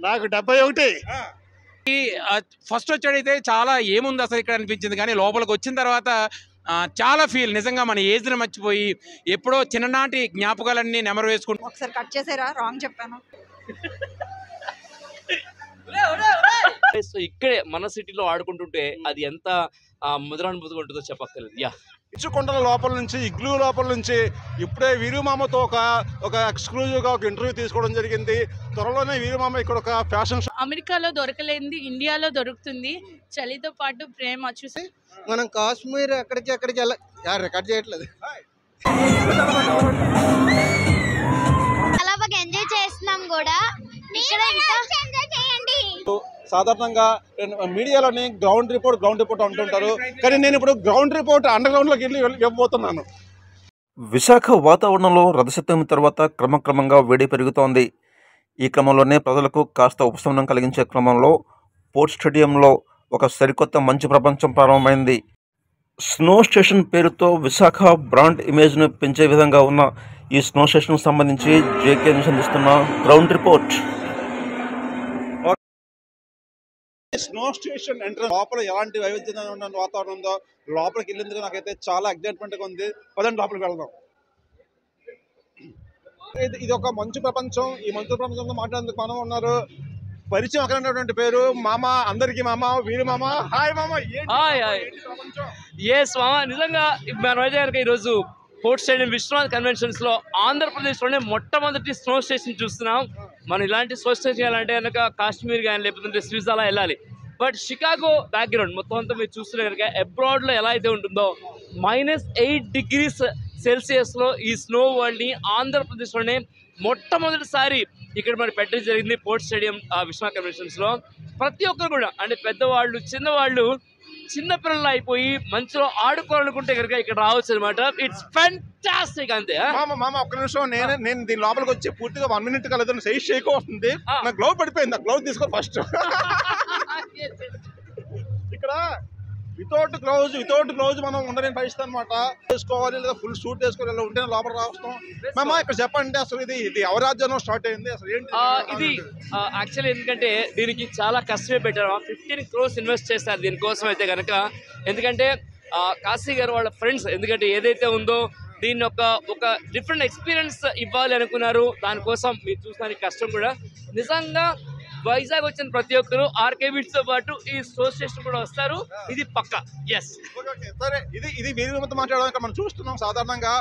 నాకు 71. ఫస్ట్ వచ్చాడైతే చాలా ఏముంది అసలు ఇక్కడ అనిపించింది, కానీ లోపలికి వచ్చిన తర్వాత చాలా ఫీల్ నిజంగా మన ఏజ్ని మర్చిపోయి ఎప్పుడో చిన్ననాటి జ్ఞాపకాలన్నీ నెమరు వేసుకుంటూ. ఒకసారి కట్ చేసారా? రాంగ్ చెప్పాను. సో ఇక్కడే మన సిటీలో ఆడుకుంటుంటే అది ఎంత ముద్రానుభూతిగా ఉంటుందో చెప్పక్కర్లేదు. యా, ఇచ్చుకొండల లోపల నుంచి, ఇగ్లూ లోపల నుంచి ఇప్పుడే వీరుమామతో ఒక ఎక్స్క్లూజివ్గా ఒక ఇంటర్వ్యూ తీసుకోవడం జరిగింది. త్వరలోనే వీరుమామ ఇక్కడ ఒక ఫ్యాషన్ షో. అమెరికాలో దొరకలేనిది ఇండియాలో దొరుకుతుంది. చలితో పాటు ప్రేమ. చూసి మనం కాశ్మీర్ ఎక్కడికి రికార్డ్ చేయట్లేదు. చాలా బాగా ఎంజాయ్ చేస్తున్నాం కూడా. ఇక్కడ సాధారణంగా మీడియాలోని గ్రౌండ్ రిపోర్ట్ అంటుంటారు, కానీ నేను ఇప్పుడు గ్రౌండ్ రిపోర్ట్ అండర్ గ్రౌండ్లోకి వెళ్ళి ఇవ్వబోతున్నాను. విశాఖ వాతావరణంలో రథసప్తమి తర్వాత క్రమక్రమంగా వేడి పెరుగుతోంది. ఈ క్రమంలోనే ప్రజలకు కాస్త ఉపశమనం కలిగించే క్రమంలో పోర్ట్ స్టేడియంలో ఒక సరికొత్త మంచు ప్రపంచం ప్రారంభమైంది. స్నో స్టేషన్ పేరుతో విశాఖ బ్రాండ్ ఇమేజ్ను పెంచే విధంగా ఉన్న ఈ స్నో స్టేషన్కు సంబంధించి జేకే న్యూస్ అందిస్తున్న ground report. Snow station entrance లోపల ఎలాంటి వైవిధ్యంగా ఉన్న వాతావరణం ఉందో లోపలికి వెళ్ళేందుకు నాకైతే చాలా ఎగ్జైట్మెంట్గా ఉంది. పదండి లోపలికి వెళ్దాం. ఇది ఒక మంచు ప్రపంచం. ఈ మంచు ప్రపంచంలో మాట్లాడేందుకు మనం ఉన్నారు. పరిచయం అక్కడ పేరు మామ, అందరికీ మామ, వీరు మామ. హాయ్ మామ. ఎస్ మామ, నిజంగా మనమైతే కనుక ఈరోజు పోర్ట్ స్టేడియం విశ్వనాథ్ కన్వెన్షన్స్ లో ఆంధ్రప్రదేశ్లోనే మొట్టమొదటి స్నో స్టేషన్ చూస్తున్నాం. మనం ఇలాంటి స్నో స్టేషన్ వెళ్ళాలంటే కనుక కాశ్మీర్ కానీ లేకపోతే స్విస్ అలా వెళ్ళాలి. బట్ షికాగో బ్యాక్గ్రౌండ్ మొత్తం అంతా మీరు చూస్తున్నా కనుక అబ్రాడ్లో ఎలా అయితే ఉంటుందో -8 degrees Celsius ఈ స్నో వరల్డ్ని ఆంధ్రప్రదేశ్లోనే మొట్టమొదటిసారి ఇక్కడ మరి పెట్టడం జరిగింది పోర్ట్ స్టేడియం విశ్వనాథ్ కన్వెన్షన్స్లో. ప్రతి ఒక్కరు కూడా అంటే పెద్దవాళ్ళు, చిన్నవాళ్ళు, చిన్నపిల్లలు అయిపోయి మంచులో ఆడుకోవాలనుకుంటే కనుక ఇక్కడ రావచ్చు అనమాట. It's fantastic. అంతే మామ ఒక్క నిమిషం. నేను దీని లోపలికి వచ్చి పూర్తిగా 1 minute కలదు సైజ్ షేక్ అవుతుంది. నా గ్లౌ పడిపోయింది. ఆ గ్లౌ తీసుకో ఫస్ట్. ఇక్కడ వితౌట్ గ్లౌజ్ మనం ఉండలేని పరిస్థితి అనమాట. వేసుకోవాలి, లేదా ఫుల్ సూట్ వేసుకోవాలి, ఇలా ఉంటేనే లోపల రావడం. మామ ఇక్కడ చెప్పండి, అసలు ఇది ఎవరి రాజ్యంలో స్టార్ట్ అయింది, అసలు ఏంటి ఇది? యాక్చువల్లీ ఎందుకంటే దీనికి చాలా కష్టమే పెట్టారు. 15 crores ఇన్వెస్ట్ చేస్తారు దీనికోసం అయితే కనుక. ఎందుకంటే కాశీ గారు వాళ్ళ ఫ్రెండ్స్, ఎందుకంటే ఏదైతే ఉందో దీన్ని ఒక డిఫరెంట్ ఎక్స్పీరియన్స్ ఇవ్వాలి అనుకున్నారు. దానికోసం మీరు చూసానికి కష్టం కూడా. నిజంగా వైజాగ్ వచ్చిన ప్రతి ఒక్కరు ఆర్కే బీచ్ తో పాటు ఈ స్నో స్టేషన్ కూడా వస్తారు. ఇది పక్కా. ఎస్ సరే, ఇది వీరితో మాట్లాడడం మనం చూస్తున్నాం. సాధారణంగా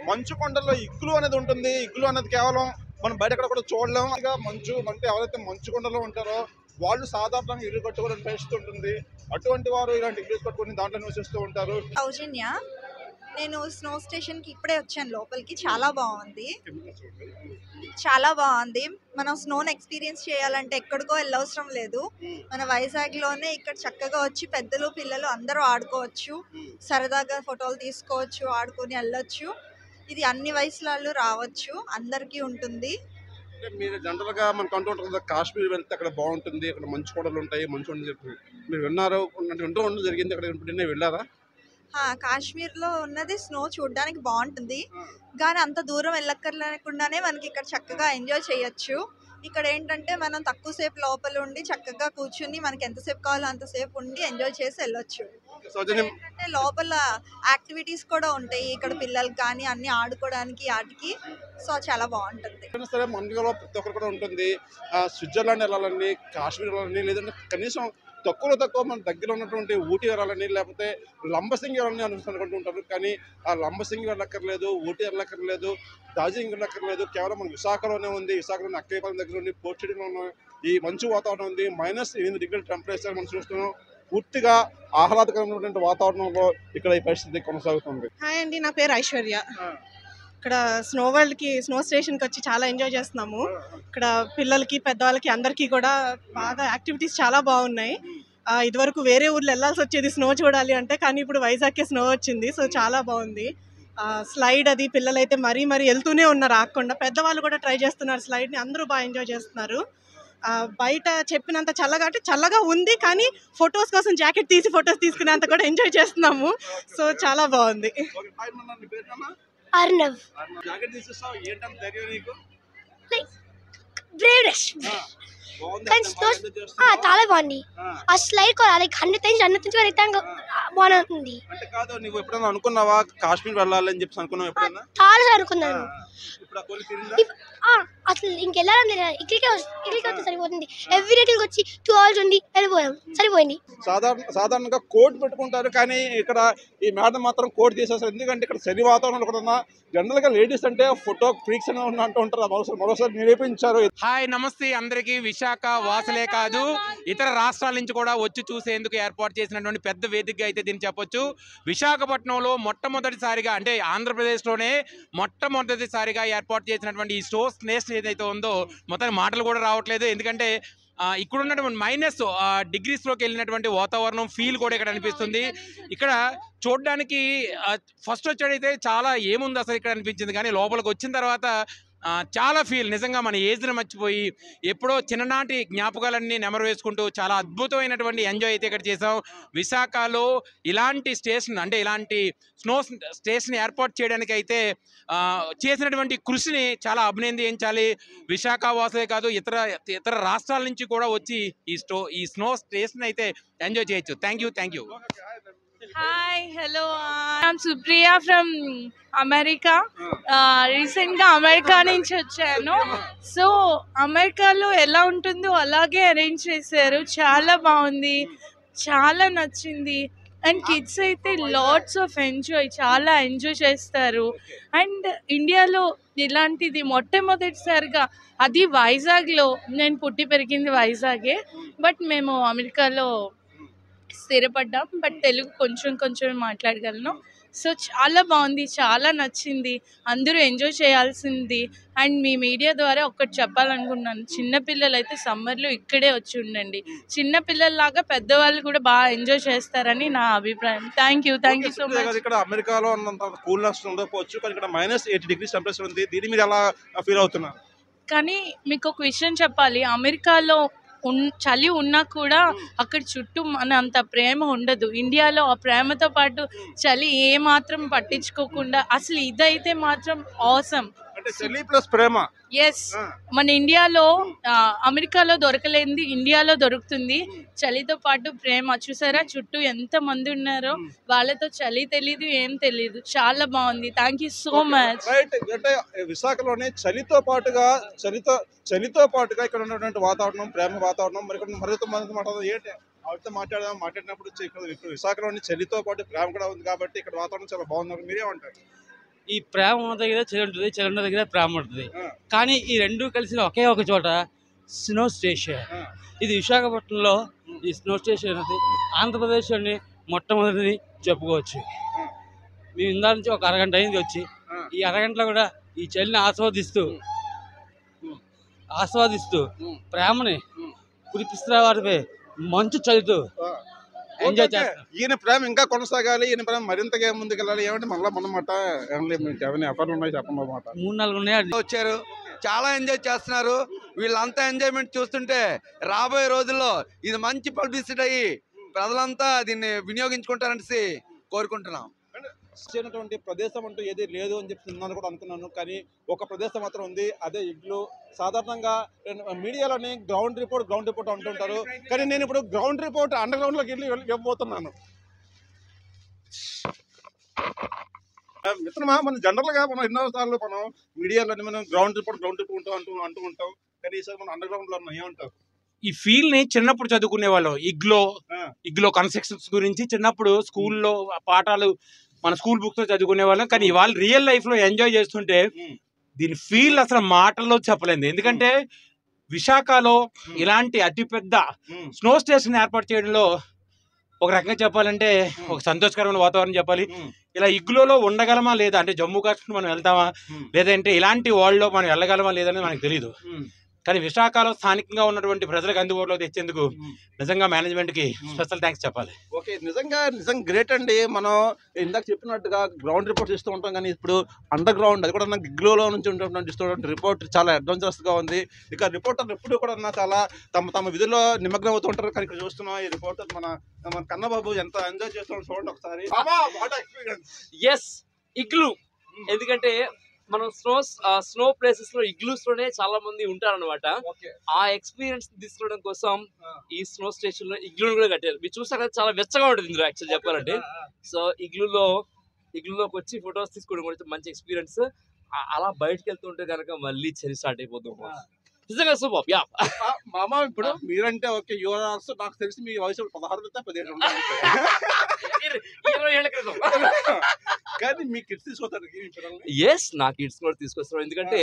మంచు కొండల్లో ఇగ్లూ అనేది ఉంటుంది. ఇగ్లూ అనేది కేవలం మనం బయట కూడా చూడలేము. మంచు అంటే ఎవరైతే మంచు కొండలో ఉంటారో వాళ్ళు సాధారణంగా ఇల్లు కట్టుకోవడానికి పరిస్థితి ఉంటుంది. అటువంటి వారు ఇలాంటి ఇల్లు కట్టుకొని దాంట్లో నివసిస్తూ ఉంటారు. సౌజన్య, నేను స్నో స్టేషన్కి ఇప్పుడే వచ్చాను లోపలికి. చాలా బాగుంది. మనం స్నోని ఎక్స్పీరియన్స్ చేయాలంటే ఎక్కడికో వెళ్ళవసరం లేదు. మన వైజాగ్లోనే ఇక్కడ చక్కగా వచ్చి పెద్దలు పిల్లలు అందరూ ఆడుకోవచ్చు. సరదాగా ఫోటోలు తీసుకోవచ్చు, ఆడుకొని వెళ్ళొచ్చు. ఇది అన్ని వయసుల వాళ్ళు రావచ్చు, అందరికీ ఉంటుంది. మీరు జనరల్గా మనకు అంటుంటారు కాశ్మీర్ వెళ్తే అక్కడ బాగుంటుంది, అక్కడ మంచు కొండలు ఉంటాయి, మంచు కొండలు చెప్పి మీరు విన్నారు, వింటూ ఉండడం జరిగింది. అక్కడ ఎప్పుడైనా వెళ్ళారా? కాశ్మీర్లో ఉన్నది స్నో చూడడానికి బాగుంటుంది, కానీ అంత దూరం వెళ్ళక్కర్లేకుండానే మనకి ఇక్కడ చక్కగా ఎంజాయ్ చేయొచ్చు. ఇక్కడ ఏంటంటే మనం తక్కువసేపు లోపల ఉండి చక్కగా కూర్చుని మనకి ఎంతసేపు కావాలో అంతసేపు ఉండి ఎంజాయ్ చేసి వెళ్ళొచ్చు. అంటే లోపల యాక్టివిటీస్ కూడా ఉంటాయి ఇక్కడ పిల్లలకి కానీ అన్ని ఆడుకోవడానికి వాటికి. సో చాలా బాగుంటుంది. సరే, మనలో ప్రతి ఒక్కరు కూడా ఉంటుంది. స్విట్జర్లాండ్ వెళ్ళాలని, కాశ్మీర్ వెళ్ళాలని, లేదంటే కనీసం తక్కువ మన దగ్గర ఉన్నటువంటి ఊటీ వెళ్ళాలని, లేకపోతే లంబసింగి వెళ్ళాలని అనుకుంటూ ఉంటారు. కానీ ఆ లంబసింగి వెళ్ళక్కర్లేదు, ఊటీ వెళ్ళక్కర్లేదు, డార్జిలింగ్ వెళ్ళక్కర్లేదు. కేవలం మన విశాఖలోనే ఉంది. విశాఖలోని అక్కయ్యపాలెం దగ్గర ఉంది, పోర్ట్ స్టేడియంలో ఈ మంచు వాతావరణం ఉంది. -8 degrees టెంపరేచర్ మనం చూస్తున్నాం. పూర్తిగా ఆహ్లాదకరమైనటువంటి వాతావరణంలో ఇక్కడ ఈ పరిస్థితి కొనసాగుతుంది. హాయ్ అండి, నా పేరు ఐశ్వర్య. ఇక్కడ స్నో వరల్డ్కి, స్నో స్టేషన్కి వచ్చి చాలా ఎంజాయ్ చేస్తున్నాము. ఇక్కడ పిల్లలకి, పెద్దవాళ్ళకి అందరికీ కూడా బాగా యాక్టివిటీస్ చాలా బాగున్నాయి. ఇదివరకు వేరే ఊర్లో వెళ్ళాల్సి వచ్చేది స్నో చూడాలి అంటే, కానీ ఇప్పుడు వైజాగ్కే స్నో వచ్చింది. సో చాలా బాగుంది. స్లైడ్ అది పిల్లలైతే మరీ వెళ్తూనే ఉన్నారు ఆగకుండా. పెద్దవాళ్ళు కూడా ట్రై చేస్తున్నారు స్లైడ్ని. అందరూ బాగా ఎంజాయ్ చేస్తున్నారు. బయట చెప్పినంత చల్లగా ఉంది, కానీ ఫొటోస్ కోసం జాకెట్ తీసి ఫొటోస్ తీసుకునేంత కూడా ఎంజాయ్ చేస్తున్నాము. సో చాలా బాగుంది. అర్నవ్. బ్రేవ్నెస్ కానీ చాలా బాగుంది. ఆ స్లైడ్ కూడా లైక్ 100 times రిటర్న్ బాగుంటుంది. అంటే కాదు, నువ్వు ఎప్పుడైనా అనుకున్నావా కాశ్మీర్ వెళ్ళాలని చెప్పి అనుకున్నావు ఎప్పుడైనా? చాలా అనుకున్నాను. ఇప్పుడు ఆ కోరిక తీరిందా? అసలు ఇంకెళ్ళాలని లేదు, ఇక్కడికే వస్తే సరిపోతుంది. ఎవ్రీ ఇక్కడికి వచ్చి 2 hours ఉండి వెళ్ళిపోయాం, సరిపోయింది. సాధారణంగా కోట్ పెట్టుకుంటారు, కానీ ఇక్కడ ఈ మేడం మాత్రం కోట్ తీసేస్తారు. ఎందుకంటే ఇక్కడ చలి వాతావరణంలో కూడా జనరల్ గా లేడీస్ అంటే ఫోటో ఫ్రీక్స్ అని అంటూ ఉంటారు. మరోసారి నిరూపించారు. హాయ్ నమస్తే అందరికీ. విశాఖ వాసులే కాదు ఇతర రాష్ట్రాల నుంచి కూడా వచ్చి చూసేందుకు ఏర్పాటు చేసినటువంటి పెద్ద వేదికగా అయితే దీన్ని చెప్పొచ్చు. విశాఖపట్నంలో మొట్టమొదటిసారిగా అంటే ఆంధ్రప్రదేశ్లోనే మొట్టమొదటిసారిగా ఏర్పాటు చేసినటువంటి ఈ స్టోర్స్ నేషన్ ఏదైతే ఉందో మొత్తం మాటలు కూడా రావట్లేదు. ఎందుకంటే ఇక్కడ ఉన్నటువంటి -డిగ్రీస్లోకి వెళ్ళినటువంటి వాతావరణం ఫీల్ కూడా ఇక్కడ అనిపిస్తుంది. ఇక్కడ చూడడానికి ఫస్ట్ వచ్చేటైతే చాలా ఏముంది అసలు ఇక్కడ అనిపించింది, కానీ లోపలికి వచ్చిన తర్వాత చాలా ఫీల్ నిజంగా మన ఏజ్ని మర్చిపోయి ఎప్పుడో చిన్ననాటి జ్ఞాపకాలన్నీ నెమరు వేసుకుంటూ చాలా అద్భుతమైనటువంటి ఎంజాయ్ అయితే ఇక్కడ చేసాం. విశాఖలో ఇలాంటి స్టేషన్ అంటే ఇలాంటి స్నో స్టేషన్ ఏర్పాటు చేయడానికి అయితే చేసినటువంటి కృషిని చాలా అభినందించాలి. విశాఖ వాసులే కాదు ఇతర రాష్ట్రాల నుంచి కూడా వచ్చి ఈ స్నో స్టేషన్ అయితే ఎంజాయ్ చేయొచ్చు. Thank you. Hi, hello. I'm Supriya from America. రీసెంట్గా అమెరికా నుంచి వచ్చాను. సో అమెరికాలో ఎలా ఉంటుందో అలాగే అరేంజ్ చేశారు. చాలా బాగుంది, చాలా నచ్చింది. అండ్ కిడ్స్ అయితే లాట్స్ ఆఫ్ చాలా ఎంజాయ్ చేస్తారు. అండ్ ఇండియాలో ఇలాంటిది మొట్టమొదటిసారిగా, అది వైజాగ్లో. నేను పుట్టి పెరిగింది వైజాగే, బట్ మేము అమెరికాలో స్థిరపడ్డాం. బట్ తెలుగు కొంచెం మాట్లాడగలను. సో చాలా బాగుంది, చాలా నచ్చింది. అందరూ ఎంజాయ్ చేయాల్సింది. అండ్ మీ మీడియా ద్వారా ఒక్కటి చెప్పాలనుకున్నాను, చిన్నపిల్లలు అయితే సమ్మర్లో ఇక్కడే వచ్చి ఉండండి. చిన్నపిల్లల్లాగా పెద్దవాళ్ళు కూడా బాగా ఎంజాయ్ చేస్తారని నా అభిప్రాయం. Thank you so much. ఇక్కడ అమెరికాలో ఉన్నంత కూల్నెస్ ఉండకపోవచ్చు, కానీ ఇక్కడ -80 degrees టెంపరేచర్ ఉంది. దీని మీద ఎలా ఫీల్ అవుతున్నారు? కానీ మీకు ఒక విషయం చెప్పాలి, అమెరికాలో చలి ఉన్నా కూడా అక్కడ చుట్టూ మన అంత ప్రేమ ఉండదు. ఇండియాలో ఆ ప్రేమతో పాటు చలి ఏ మాత్రం పట్టించుకోకుండా అసలు ఇదైతే మాత్రం ఆసమ్. ఎస్, మన ఇండియాలో అమెరికాలో దొరకలేనిది ఇండియాలో దొరుకుతుంది. చలితో పాటు ప్రేమ. చూసారా చుట్టూ ఎంత మంది ఉన్నారో, వాళ్ళతో చలి తెలీదు, ఏం తెలీదు. చాలా బాగుంది. Thank you so much. అంటే విశాఖలోనే చలితో పాటుగా ఇక్కడ ఉన్నటువంటి వాతావరణం, ప్రేమ వాతావరణం. మరితో మాట్లాడినప్పుడు ఇక్కడ విశాఖలోని చలితో పాటు ప్రేమ కూడా ఉంది కాబట్టి ఇక్కడ వాతావరణం చాలా బాగుంది. మీరేమంటారు? ఈ ప్రేమ ఉన్న దగ్గర చలి ఉంటుంది, చలి ఉన్న దగ్గర ప్రేమ ఉంటుంది. కానీ ఈ రెండు కలిసి ఒకే ఒక చోట స్నో స్టేషన్. ఇది విశాఖపట్నంలో ఈ స్నో స్టేషన్ అనేది ఆంధ్రప్రదేశ్లోని మొట్టమొదటిది చెప్పుకోవచ్చు. మేము ఇందా నుంచి ఒక అరగంట అయింది వచ్చి. ఈ అరగంటలో కూడా ఈ చలిని ఆస్వాదిస్తూ ప్రేమని కురిపిస్తున్న వారిపై మంచు చలితో ఎంజాయ్ చేస్తాం. ఈయన ప్రేమ ఇంకా కొనసాగాలి, ఈయన ప్రేమ మరింతగా ముందుకెళ్ళాలి. ఏమంటే మళ్ళీ మనమాట ఏమైనా ఎఫర్లు ఉన్నాయి చెప్పండి మాట. 3-4 ఉన్నాయి వచ్చారు, చాలా ఎంజాయ్ చేస్తున్నారు. వీళ్ళంతా ఎంజాయ్మెంట్ చూస్తుంటే రాబోయే రోజుల్లో ఇది మంచి పబ్లిసిటీ అయ్యి ప్రజలంతా దీన్ని వినియోగించుకుంటారనేసి కోరుకుంటున్నాం. చేసినటువంటి ప్రదేశం అంటూ ఏది లేదు అని చెప్పి నేను కూడా అనుకున్నాను, కానీ ఒక ప్రదేశం మాత్రం ఉంది, అదే ఇగ్లు. సాధారణంగా మీడియాలోని గ్రౌండ్ రిపోర్ట్ అంటుంటారు, కానీ నేను ఇప్పుడు గ్రౌండ్ రిపోర్ట్ అండర్ గ్రౌండ్లోకి వెళ్ళి ఇవ్వబోతున్నాను. మిత్రమా, మనం జనరల్గా ఎన్నో సార్లు మీడియాలోని మనం గ్రౌండ్ రిపోర్ట్ అంటూ ఉంటాం, కానీ ఈసారి మనం అండర్ గ్రౌండ్లో ఉన్నాం. ఏమంటారు? ఈ ఫీల్ ని చిన్నప్పుడు చదువుకునే వాళ్ళం. ఇగ్లో కన్స్ట్రక్షన్స్ గురించి చిన్నప్పుడు స్కూల్లో పాఠాలు మన స్కూల్ బుక్స్ లో చదువుకునే వాళ్ళం, కానీ వాళ్ళు రియల్ లైఫ్ లో ఎంజాయ్ చేస్తుంటే దీని ఫీల్ అసలు మాటల్లో చెప్పలేదు. ఎందుకంటే విశాఖలో ఇలాంటి అతిపెద్ద స్నో స్టేషన్ ఏర్పాటు చేయడంలో ఒక రకంగా చెప్పాలంటే ఒక సంతోషకరమైన వాతావరణం చెప్పాలి. ఇలా ఇగ్లోలో ఉండగలమా లేదా, అంటే జమ్మూ కాశ్మీర్ మనం వెళ్తామా లేదంటే ఇలాంటి వరల్డ్ లో మనం వెళ్ళగలమా లేదనేది మనకు తెలియదు. కానీ విశాఖలో స్థానికంగా ఉన్నటువంటి ప్రజలకు అందుబాటులో తెచ్చేందుకు నిజంగా మేనేజ్మెంట్ కి స్పెషల్ థ్యాంక్స్ చెప్పాలి. ఓకే, నిజంగా గ్రేట్ అండి. మనం ఇందాక చెప్పినట్టుగా గ్రౌండ్ రిపోర్ట్స్ ఇస్తూ ఉంటాం, కానీ ఇప్పుడు అండర్ గ్రౌండ్, అది కూడా గిగ్లోలో నుంచి ఇస్తున్నటువంటి రిపోర్ట్ చాలా అడ్వెంచరస్ గా ఉంది. ఇక రిపోర్టర్ ఎప్పుడు కూడా చాలా తమ విధుల్లో నిమగ్నం అవుతూ ఉంటారు, కానీ ఇక్కడ చూస్తున్నాం ఈ రిపోర్టర్ మన కన్నబాబు ఎంత ఎంజాయ్ చేస్తున్నాడు చూడండి ఒకసారి. ఎస్, ఇగ్లు. ఎందుకంటే మనం స్నో ప్లేసెస్ లో ఇగ్లూస్ లోనే చాలా మంది ఉంటారన్నమాట. ఆ ఎక్స్పీరియన్స్ తీసుకోవడం కోసం ఈ స్నో స్టేషన్ లో ఇగ్లూ కూడా కట్టారు. మీరు చూసాక చాలా వెచ్చగా ఉంటుంది ఇందులో యాక్చువల్ చెప్పాలంటే. సో ఇగ్లూలోకి వచ్చి ఫొటోస్ తీసుకోవడం కూడా మంచి ఎక్స్పీరియన్స్. అలా బయటకు వెళ్తుంటే కనుక మళ్ళీ చలి స్టార్ట్ అయిపోతుంది. నిజంగా సూపర్. యా మామ, ఇప్పుడు మీరంటే ఓకే, యువర్ ఆల్సో నాకు తెలిసి మీ వయసు 16 17 20 ఏళ్ల క్రితం. కానీ మీ కిడ్స్ తీసుకొస్తారు. ఎస్, నా కిడ్స్ కూడా తీసుకొస్తారు. ఎందుకంటే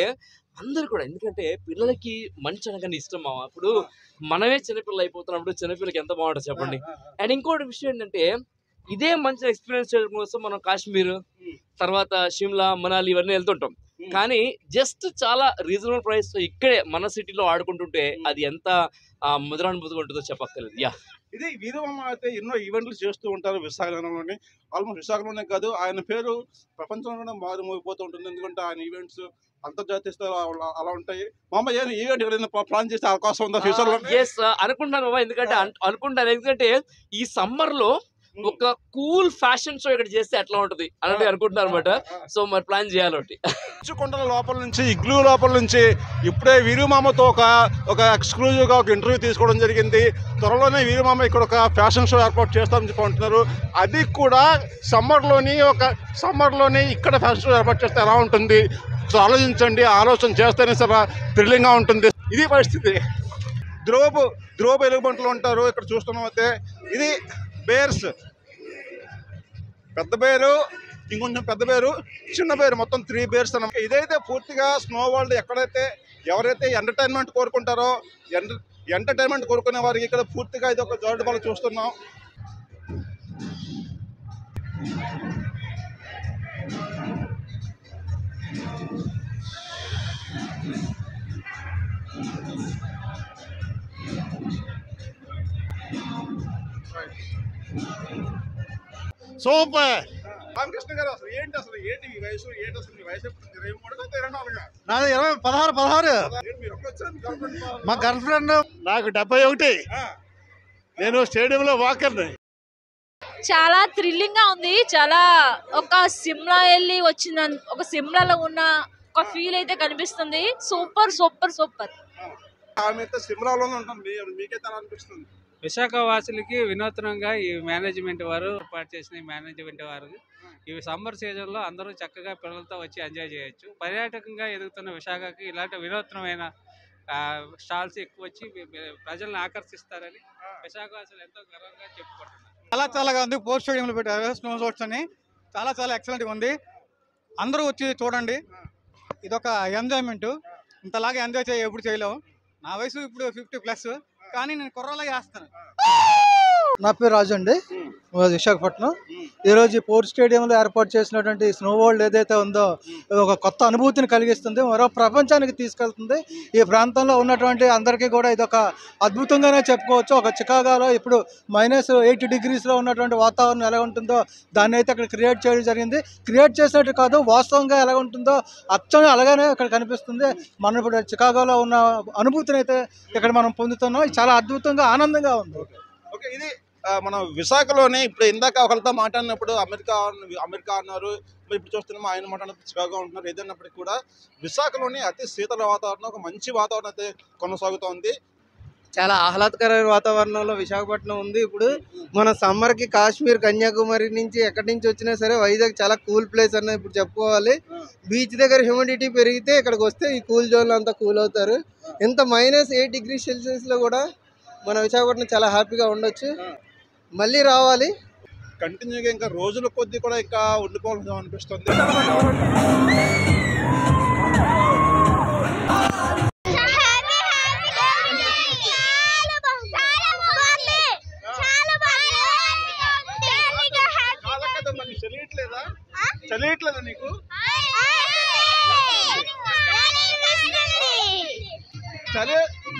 పిల్లలకి మంచి అనగానే ఇష్టం మామ. ఇప్పుడు మనమే చిన్నపిల్లలు అయిపోతున్నప్పుడు చిన్నపిల్లలకి ఎంత బాగుంటుంది చెప్పండి. అండ్ ఇంకోటి విషయం ఏంటంటే ఇదే మంచి ఎక్స్పీరియన్స్ చేయడం కోసం మనం కాశ్మీర్, తర్వాత షిమ్లా, మనాలి ఇవన్నీ వెళ్తుంటాం. కానీ జస్ట్ చాలా రీజనబుల్ ప్రైస్ ఇక్కడే మన సిటీలో ఆడుకుంటుంటే అది ఎంత మధురానుభూతిగా ఉంటుందో చెప్పక్కర్లేదు. యా, ఇది వీరమామ అయితే ఎన్నో ఈవెంట్లు చేస్తూ ఉంటారు విశాఖలోని. ఆల్మోస్ట్ విశాఖలోనే కాదు, ఆయన పేరు ప్రపంచంలోనే మారిపోతూ ఉంటుంది. ఎందుకంటే ఆయన ఈవెంట్స్ అంతర్జాతీయ స్థాయిలో అలా ఉంటాయి. మామ ఏమైనా ఈవెంట్ ఎవరైనా ప్లాన్ చేసే అవకాశం ఉందా ఫ్యూచర్ లో? ఎస్, అనుకుంటాను మామ. ఎందుకంటే ఈ సమ్మర్ లో ఒక కూల్ ఫ్యాషన్ షో ఇక్కడ చేస్తే ఎట్లా ఉంటది అని అనుకుంటున్నారు అనమాట. సో మరి ప్లాన్ చేయాలి. కొండల లోపల నుంచి, ఇగ్లూ లోపల నుంచి ఇప్పుడే వీరుమామతో ఒక ఎక్స్క్లూజివ్ గా ఒక ఇంటర్వ్యూ తీసుకోవడం జరిగింది. త్వరలోనే వీరుమామ ఇక్కడ ఒక ఫ్యాషన్ షో ఏర్పాటు చేస్తామని చెప్పుకుంటున్నారు. అది కూడా సమ్మర్లోని ఇక్కడ ఫ్యాషన్ షో ఏర్పాటు చేస్తే ఎలా ఉంటుంది సో ఆలోచించండి. ఆలోచన చేస్తేనే సరే థ్రిల్లింగ్ గా ఉంటుంది. ఇది పరిస్థితి. ధ్రువపు ఎలుగుబంట్లు ఉంటారు ఇక్కడ చూస్తున్నాం. అయితే ఇది బేర్స్, పెద్ద బేరు, ఇంకొంచెం పెద్ద బేరు, చిన్న బేరు, మొత్తం 3 బేర్స్ అన్నమాట. ఇదైతే పూర్తిగా స్నో వరల్డ్. ఎవరైతే ఎంటర్టైన్మెంట్ కోరుకుంటారో, ఎంటర్టైన్మెంట్ కోరుకునే వారికి ఇక్కడ పూర్తిగా ఇది ఒక జారుడు బల్ల చూస్తున్నాం. సూపర్. రామకృష్ణ గారు, ఏంటి మీ వయసు? మీ వయసు 23 నాది 16. మా గర్ల్ ఫ్రెండ్ నాకు 71. నేను స్టేడియంలో వాకర్ని. చాలా థ్రిల్లింగ్ గా ఉంది. చాలా ఒక సిమ్లా వెళ్ళి వచ్చిన ఒక సిమ్లాలో ఉన్న ఒక ఫీల్ అయితే కనిపిస్తుంది. Super super super. సిమ్లాలోనే ఉంటుంది. మీకైతే ఎలా అనిపిస్తుంది? విశాఖ వాసులకి వినూత్నంగా ఈ మేనేజ్మెంట్ వారు ఏర్పాటు చేసిన మేనేజ్మెంట్ వారు ఈ సమ్మర్ సీజన్లో అందరూ చక్కగా పిల్లలతో వచ్చి ఎంజాయ్ చేయొచ్చు. పర్యాటకంగా ఎదుగుతున్న విశాఖకి ఇలాంటి వినూత్నమైన స్టాల్స్ ఎక్కువ వచ్చి ప్రజలను ఆకర్షిస్తారని విశాఖ వాసులు ఎంతో గర్వంగా చెప్పుకుంటున్నారు. చాలా ఉంది. పోస్ట్ స్టేడియంలో పెట్టారు స్నో షోట్స్ అని. చాలా ఎక్సలెంట్గా ఉంది. అందరూ వచ్చి చూడండి. ఇదొక ఎంజాయ్మెంట్. ఇంతలాగా ఎంజాయ్ ఎప్పుడు చేయలేము. నా వయసు ఇప్పుడు 50+, కానీ నేను కుర్రలా చేస్తాను. నా పేరు రాజు అండి, విశాఖపట్నం. ఈరోజు పోర్ట్ స్టేడియంలో ఏర్పాటు చేసినటువంటి స్నో వరల్డ్ ఏదైతే ఉందో ఒక కొత్త అనుభూతిని కలిగిస్తుంది, మరో ప్రపంచానికి తీసుకెళ్తుంది. ఈ ప్రాంతంలో ఉన్నటువంటి అందరికీ కూడా ఇది ఒక అద్భుతంగానే చెప్పుకోవచ్చు. ఒక చికాగోలో ఇప్పుడు -80 degreesలో ఉన్నటువంటి వాతావరణం ఎలా ఉంటుందో దాన్ని అయితే అక్కడ క్రియేట్ చేయడం జరిగింది. క్రియేట్ చేసినట్టు కాదు, వాస్తవంగా ఎలా ఉంటుందో అచ్చం అలాగనే ఇక్కడ కనిపిస్తుంది. మనం ఇప్పుడు చికాగోలో ఉన్న అనుభూతిని అయితే ఇక్కడ మనం పొందుతున్నాం. చాలా అద్భుతంగా ఆనందంగా ఉంది. ఓకే, ఇది మన విశాఖలోనే ఇప్పుడు ఇందాక ఒకరితో మాట్లాడినప్పుడు అమెరికా అన్నారు, ఇప్పుడు చూస్తున్నాం ఆయన మాట్లాడినప్పుడు చికాగో ఉంటున్నారు. ఏదైనప్పటికీ కూడా విశాఖలోని అతి శీతల వాతావరణం, ఒక మంచి వాతావరణం అయితే కొనసాగుతోంది. చాలా ఆహ్లాదకరమైన వాతావరణంలో విశాఖపట్నం ఉంది. ఇప్పుడు మన సమ్మర్కి కాశ్మీర్, కన్యాకుమారి నుంచి ఎక్కడి నుంచి వచ్చినా సరే వైజాగ్ చాలా కూల్ ప్లేస్ అన్నది ఇప్పుడు చెప్పుకోవాలి. బీచ్ దగ్గర హ్యూమిడిటీ పెరిగితే ఇక్కడికి వస్తే ఈ కూల్ జోన్లో అంతా కూల్ అవుతారు. ఎంత -8 degrees Celsiusలో కూడా మన విశాఖపట్నం చాలా హ్యాపీగా ఉండొచ్చు. మళ్ళీ రావాలి. కంటిన్యూగా ఇంకా రోజుల కొద్దీ కూడా ఇంకా ఉండిపోవాలని అనిపిస్తుంది. చలియట్లేదా నీకు?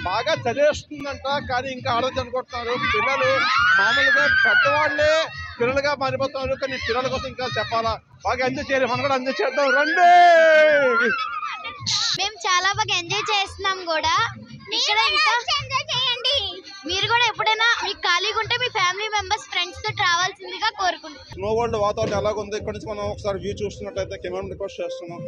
బాగా చదివేస్తుందంట, కానీ ఇంకా ఆలోచన అనుకుంటున్నారు పిల్లలు. మామూలుగా పెద్దవాళ్ళే పిల్లలుగా మారిపోతున్నారు, కానీ పిల్లల కోసం ఇంకా చెప్పాలా. బాగా ఎంజాయ్ చేయాలి, మనం కూడా ఎంజాయ్ చేద్దాం రండి. మేము చాలా బాగా ఎంజాయ్ చేస్తున్నాం కూడా. ఇక్కడ ఇంకా మీరు కూడా ఎప్పుడైనా మీకు ఖాళీగా ఉంటే మీ ఫ్యామిలీ మెంబర్స్ ఫ్రెండ్స్ తో రావాల్సిందిగా కోరుకుంటున్నాం. స్నో వరల్డ్ వాతావరణం ఎలాగుంది ఇక్కడ నుంచి మనం ఒకసారి వ్యూ చూస్తున్నట్లయితే కెమెరా రిక్వెస్ట్ చేస్తున్నాం.